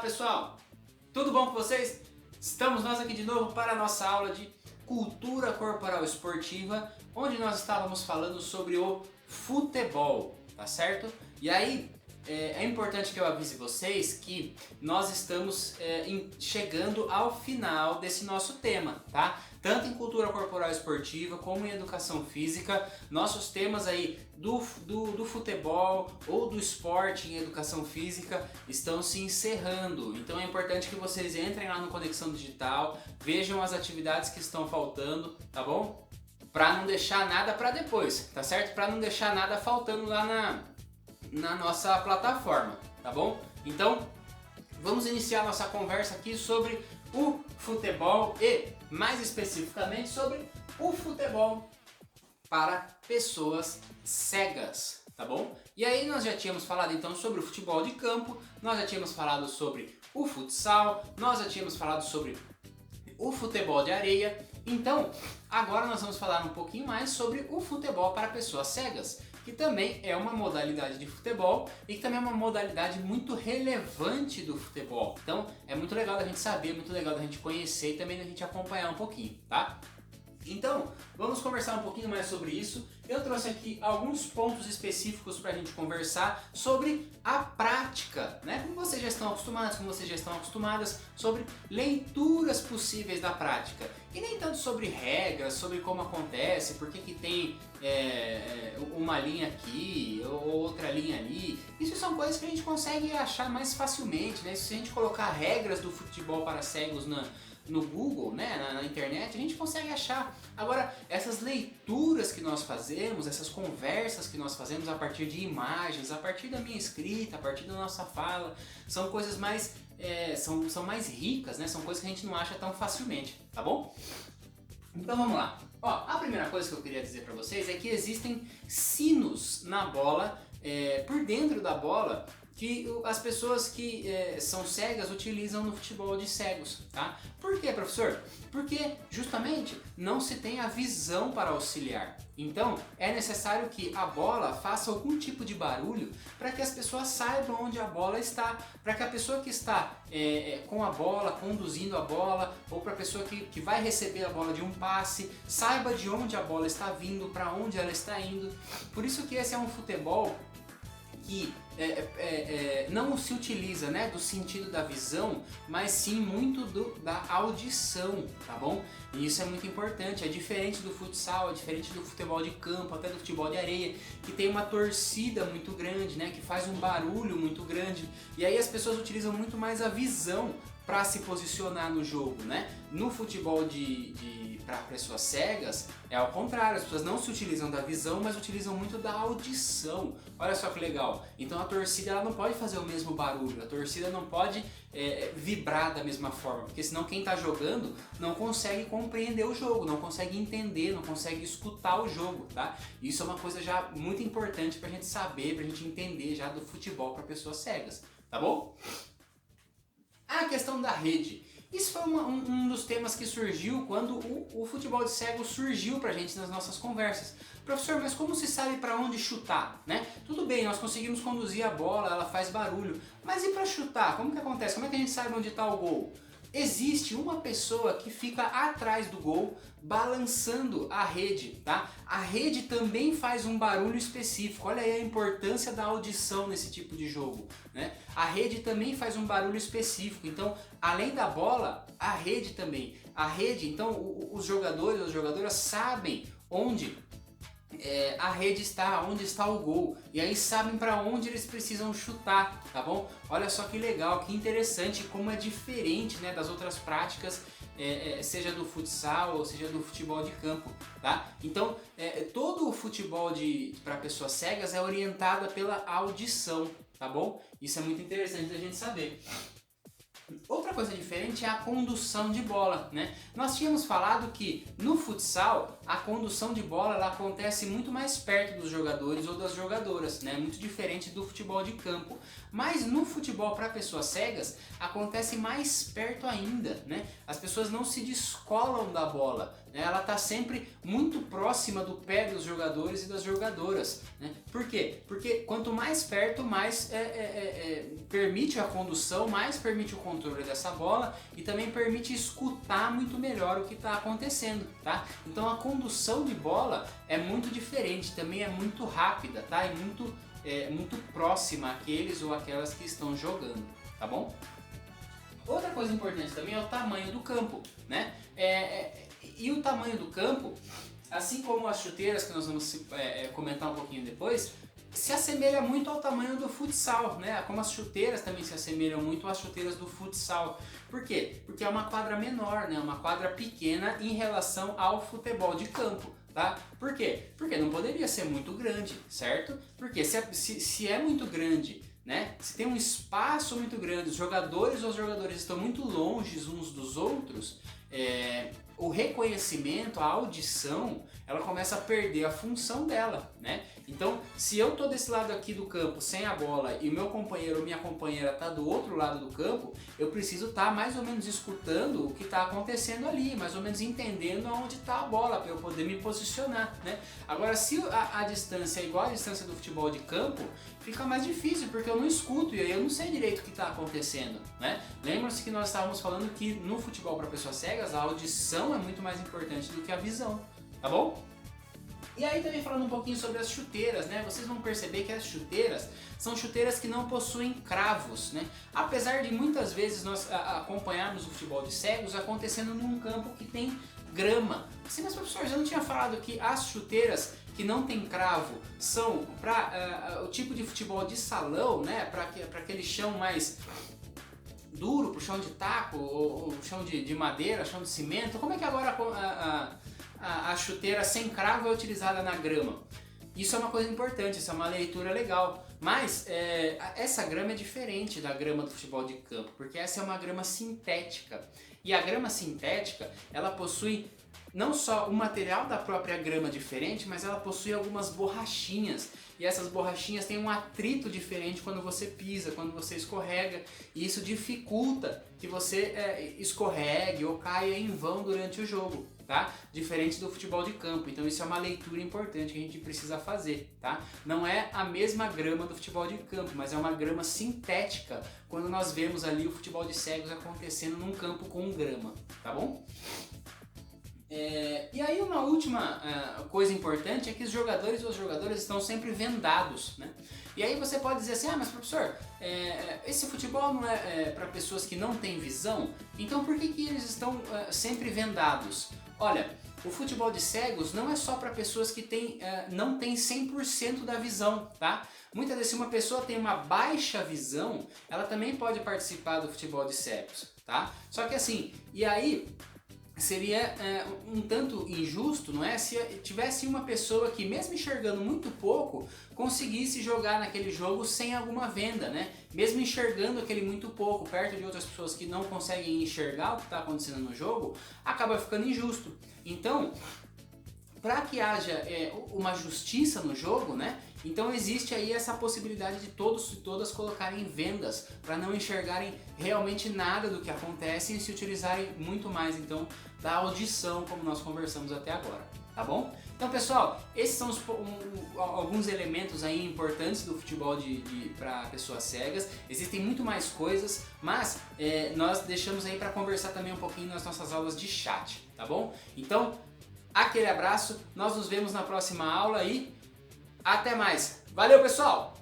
pessoal, tudo bom com vocês? Estamos nós aqui de novo para a nossa aula de Cultura Corporal Esportiva, onde nós estávamos falando sobre o futebol, tá certo? E aí, é importante que eu avise vocês que nós estamos chegando ao final desse nosso tema, tá? Tanto em cultura corporal esportiva como em educação física, nossos temas aí do futebol ou do esporte em educação física estão se encerrando. Então é importante que vocês entrem lá no Conexão Digital, vejam as atividades que estão faltando, tá bom? Para não deixar nada para depois, tá certo? Para não deixar nada faltando lá na nossa plataforma, tá bom? Então, vamos iniciar nossa conversa aqui sobre o futebol e, mais especificamente, sobre o futebol para pessoas cegas, tá bom? E aí nós já tínhamos falado então sobre o futebol de campo, nós já tínhamos falado sobre o futsal, nós já tínhamos falado sobre o futebol de areia. Então, agora nós vamos falar um pouquinho mais sobre o futebol para pessoas cegas, que também é uma modalidade de futebol e que também é uma modalidade muito relevante do futebol. Então, é muito legal da gente saber, muito legal da gente conhecer e também da gente acompanhar um pouquinho, tá? Então, vamos conversar um pouquinho mais sobre isso. Eu trouxe aqui alguns pontos específicos para a gente conversar sobre a prática, né? Como vocês já estão acostumados, como vocês já estão acostumadas, sobre leituras possíveis da prática. E nem tanto sobre regras, sobre como acontece, por que tem uma linha aqui ou outra linha ali. Isso são coisas que a gente consegue achar mais facilmente, né? Se a gente colocar regras do futebol para cegos no Google, né, na internet, a gente consegue achar. Agora, essas leituras que nós fazemos, essas conversas que nós fazemos a partir de imagens, a partir da minha escrita, a partir da nossa fala, são coisas mais, são mais ricas, né, são coisas que a gente não acha tão facilmente, tá bom? Então vamos lá. Ó, a primeira coisa que eu queria dizer para vocês é que existem sinos na bola, por dentro da bola, que as pessoas que são cegas utilizam no futebol de cegos, tá? Por quê, professor? Porque justamente não se tem a visão para auxiliar. Então é necessário que a bola faça algum tipo de barulho para que as pessoas saibam onde a bola está, para que a pessoa que está com a bola, conduzindo a bola, ou para a pessoa que vai receber a bola de um passe, saiba de onde a bola está vindo, para onde ela está indo. Por isso que esse é um futebol que não se utiliza, né, do sentido da visão, mas sim muito da audição, tá bom? E isso é muito importante, é diferente do futsal, é diferente do futebol de campo, até do futebol de areia, que tem uma torcida muito grande, né, que faz um barulho muito grande, e aí as pessoas utilizam muito mais a visão para se posicionar no jogo, né? No futebol para pessoas cegas é ao contrário, as pessoas não se utilizam da visão, mas utilizam muito da audição. Olha só que legal. Então a torcida ela não pode fazer o mesmo barulho, a torcida não pode vibrar da mesma forma, porque senão quem está jogando não consegue compreender o jogo, não consegue entender, não consegue escutar o jogo, tá? Isso é uma coisa já muito importante para a gente saber, para a gente entender já do futebol para pessoas cegas, tá bom? A questão da rede. Isso foi um dos temas que surgiu quando o futebol de cego surgiu pra gente nas nossas conversas. Professor, mas como se sabe para onde chutar, né? Tudo bem, nós conseguimos conduzir a bola, ela faz barulho, mas e para chutar? Como que acontece? Como é que a gente sabe onde está o gol? Existe uma pessoa que fica atrás do gol balançando a rede, tá? A rede também faz um barulho específico. Olha aí a importância da audição nesse tipo de jogo, né? A rede também faz um barulho específico. Então, além da bola, a rede também. A rede, então, os jogadores, as jogadoras sabem onde a rede está, onde está o gol, e aí sabem para onde eles precisam chutar, tá bom? Olha só que legal, que interessante, como é diferente, né, das outras práticas, seja do futsal ou seja do futebol de campo, tá? Então, todo o futebol para pessoas cegas é orientado pela audição, tá bom? Isso é muito interessante da gente saber. Outra coisa diferente é a condução de bola, né? Nós tínhamos falado que no futsal a condução de bola ela acontece muito mais perto dos jogadores ou das jogadoras, né? Muito diferente do futebol de campo. Mas no futebol para pessoas cegas acontece mais perto ainda, né? As pessoas não se descolam da bola, né? Ela está sempre muito próxima do pé dos jogadores e das jogadoras, né? Por quê? Porque quanto mais perto, mais permite a condução, mais permite o controle dessa bola e também permite escutar muito melhor o que está acontecendo, tá? Então a condução de bola é muito diferente, também é muito rápida, tá? É muito próxima àqueles ou aquelas que estão jogando, tá bom? Outra coisa importante também é o tamanho do campo, né? E o tamanho do campo, assim como as chuteiras que nós vamos comentar um pouquinho depois, se assemelha muito ao tamanho do futsal, né? Como as chuteiras também se assemelham muito às chuteiras do futsal. Por quê? Porque é uma quadra menor, né? Uma quadra pequena em relação ao futebol de campo. Tá? Por quê? Porque não poderia ser muito grande, certo? Porque se é muito grande, né? Se tem um espaço muito grande, os jogadores ou os jogadores estão muito longe uns dos outros, o reconhecimento, a audição, ela começa a perder a função dela, né? Então, se eu tô desse lado aqui do campo sem a bola e o meu companheiro ou minha companheira tá do outro lado do campo, eu preciso estar mais ou menos escutando o que está acontecendo ali, mais ou menos entendendo aonde está a bola para eu poder me posicionar, né? Agora, se a distância é igual à distância do futebol de campo, fica mais difícil porque eu não escuto e aí eu não sei direito o que está acontecendo, né? Lembra-se que nós estávamos falando que no futebol para pessoas cegas a audição é muito mais importante do que a visão, tá bom? E aí também falando um pouquinho sobre as chuteiras, né? Vocês vão perceber que as chuteiras são chuteiras que não possuem cravos, né? Apesar de muitas vezes nós acompanharmos o futebol de cegos acontecendo num campo que tem grama. Sim, mas professor, já não tinha falado que as chuteiras que não tem cravo são para o tipo de futebol de salão, né? Para aquele chão mais duro, pro chão de taco, ou chão de madeira, chão de cimento. Como é que agora a chuteira sem cravo é utilizada na grama? Isso é uma coisa importante, isso é uma leitura legal. Mas essa grama é diferente da grama do futebol de campo, porque essa é uma grama sintética. E a grama sintética, ela possui não só o material da própria grama diferente, mas ela possui algumas borrachinhas. E essas borrachinhas têm um atrito diferente quando você pisa, quando você escorrega. E isso dificulta que você escorregue ou caia em vão durante o jogo, tá? Diferente do futebol de campo. Então isso é uma leitura importante que a gente precisa fazer, tá? Não é a mesma grama do futebol de campo, mas é uma grama sintética quando nós vemos ali o futebol de cegos acontecendo num campo com grama, tá bom? E aí uma última coisa importante é que os jogadores ou as jogadoras estão sempre vendados, né? E aí você pode dizer assim, mas professor, esse futebol não é para pessoas que não têm visão, então por que eles estão sempre vendados? Olha, o futebol de cegos não é só para pessoas que não têm 100% da visão, tá? Muitas vezes se uma pessoa tem uma baixa visão, ela também pode participar do futebol de cegos, tá? Só que assim, e aí seria um tanto injusto, não é? Se tivesse uma pessoa que, mesmo enxergando muito pouco, conseguisse jogar naquele jogo sem alguma venda, né? Mesmo enxergando aquele muito pouco, perto de outras pessoas que não conseguem enxergar o que está acontecendo no jogo, acaba ficando injusto. Então, para que haja uma justiça no jogo, né? Então existe aí essa possibilidade de todos e todas colocarem vendas para não enxergarem realmente nada do que acontece e se utilizarem muito mais então da audição, como nós conversamos até agora, tá bom? Então pessoal, esses são alguns elementos aí importantes do futebol para pessoas cegas. Existem muito mais coisas, mas nós deixamos aí para conversar também um pouquinho nas nossas aulas de chat, tá bom? Então, aquele abraço, nós nos vemos na próxima aula e até mais. Valeu, pessoal!